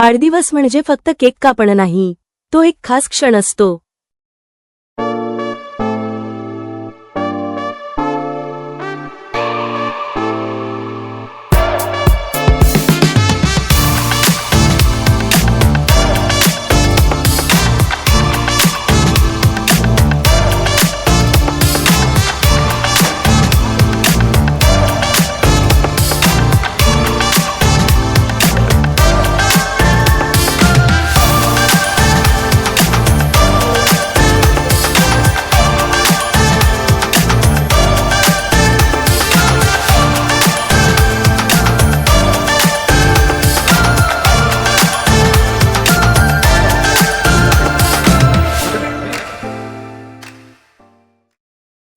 वाढदिवस म्हणजे फक्त केक कापणं नाही, तो एक खास क्षण असतो.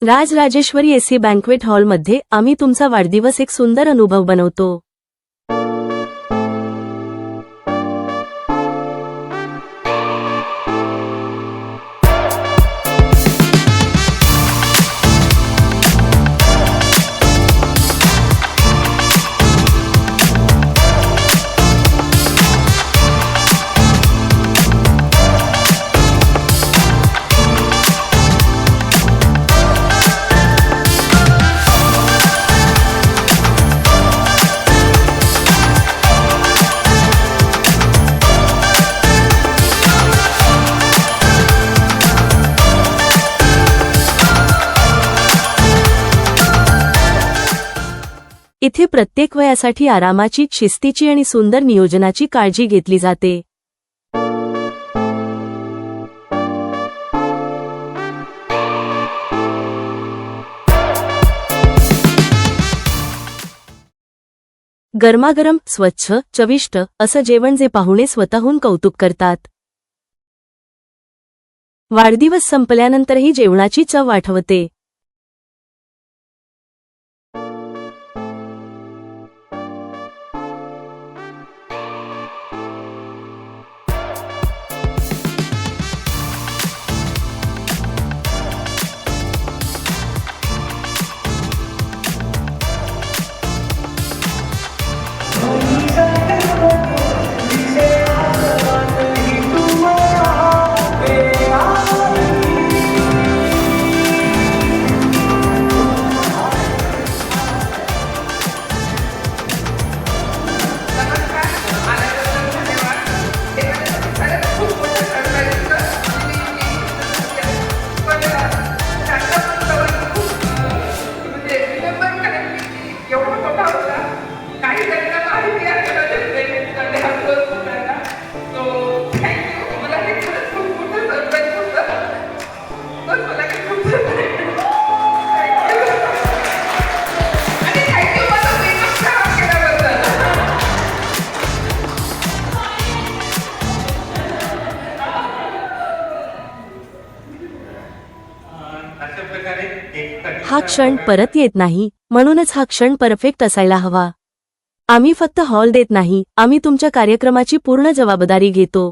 राजराजेश्वरी एसी बँक्वेट हॉलमध्ये आम्ही तुमचा वाढदिवस एक सुंदर अनुभव बनवतो. इथे प्रत्येक वयासाठी आरामाची, शिस्तीची आणि सुंदर नियोजनाची काळजी घेतली जाते. गरमागरम, स्वच्छ, चविष्ट असं जेवण जे पाहुणे स्वतःहून कौतुक करतात. वाढदिवस संपल्यानंतरही जेवणाची चव आठवते. हा क्षण परत येत नाही, म्हणूनच हा क्षण परफेक्ट असायला हवा. आम्ही फक्त हॉल देत नाही, आम्ही तुमच्या कार्यक्रमाची पूर्ण जबाबदारी घेतो.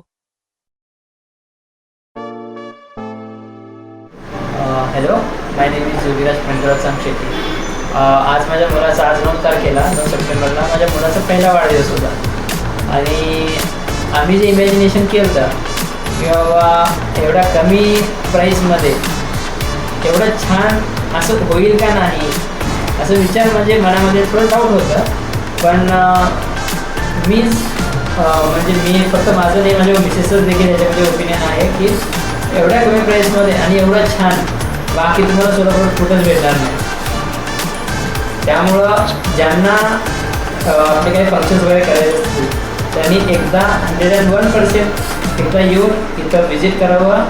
Hello, my name is Yogiraj Pandram Shetty. आज माझ्या मुलाचा, आज 9 तारखेला 9 सप्टेंबरला माझ्या मुलाचा पहिला वाढदिवस होता आणि आम्ही जे इमॅजिनेशन केलं होतं की बाबा एवढ्या कमी प्राईसमध्ये एवढं छान असं होईल का नाही असं विचार म्हणजे मनामध्ये थोडं डाऊट होतं. पण मी फक्त माझं नाही, माझ्या मिसेसच देखील याच्यामध्ये ओपिनियन आहे की एवढ्या कमी प्राईसमध्ये आणि एवढं छान बाकी तुम्हाला सोलापूरात कुठंच भेटणार नाही. त्यामुळं ज्यांना आपले काही फंक्शन्स वगैरे करायचे असतील त्यांनी एकदा 101% एकदा येऊन इथं व्हिजिट करावं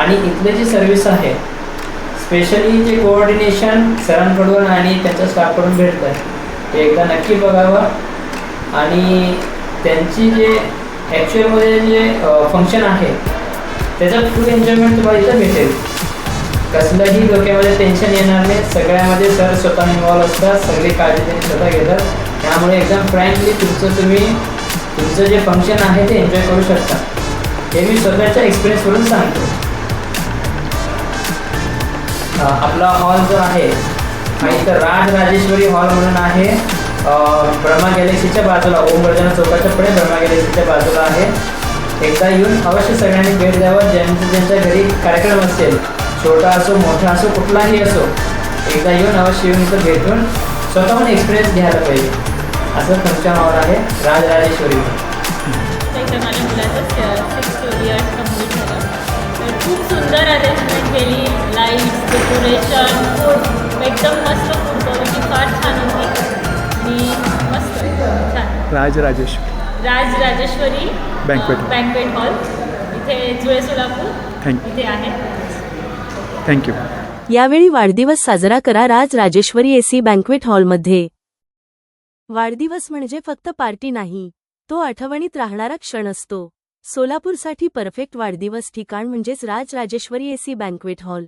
आणि इथली जी सर्व्हिस आहे, स्पेशली जे कोऑर्डिनेशन सरांकडून आणि त्यांच्या स्टाफकडून भेटतं आहे ते एकदा नक्की बघावं आणि त्यांची जे ॲक्च्युअलमध्ये जे फंक्शन आहे त्याचा फुल एन्जॉयमेंट तुम्हाला इथं भेटेल. कसलंही डोक्यामध्ये टेन्शन येणार नाही. सगळ्यामध्ये सर स्वतः इन्व्हॉल्व असतात, सगळी काळजी त्यांनी स्वतः घेतात. त्यामुळे एकदम फ्रँकली तुमचं जे फंक्शन आहे ते एन्जॉय करू शकता. हे मी स्वतःच्या एक्सपिरियन्सवरून सांगतो. आपला हॉल जो आहे हा इथं राजराजेश्वरी हॉल म्हणून आहे. ब्रह्मा गॅलेक्सीच्या बाजूला, ओम गर्जना चौकाच्या पुढे ब्रह्मा गॅलेक्सीच्या बाजूला आहे. एकदा येऊन अवश्य सगळ्यांनी भेट द्यावं. ज्यांच्या घरी कार्यक्रम असेल, छोटा असो मोठा असो कुठलाही असो, एकदा येऊन अवश्य येऊन इथं भेटून स्वतःहून एक्सपिरियन्स घ्यायला पाहिजे. असं तुमच्या नावावर आहे राजराजेश्वरी. एकदा माझ्या मुलाचं 6 इयर्स कंप्लीट झालं. तर खूप सुंदर अरेंजमेंट केली, लाईट्स, डेकोरेशन, फूड एकदम मस्त. फूड क्वालिटी फार छान होती आणि मस्त छान. राजराजेश्वरी बँक्वेट हॉल इथे जुळे सोलापूर इथे आहे. थँक्यू. यावेळी वाढदिवस साजरा करा राजराजेश्वरी एसी बँक्वेट हॉलमध्ये. वाढदिवस म्हणजे फक्त पार्टी नाही, तो आठवणीत राहणारा क्षण असतो. सोलापूरसाठी परफेक्ट वाढदिवस ठिकाण म्हणजेच राजराजेश्वरी एसी बँक्वेट हॉल.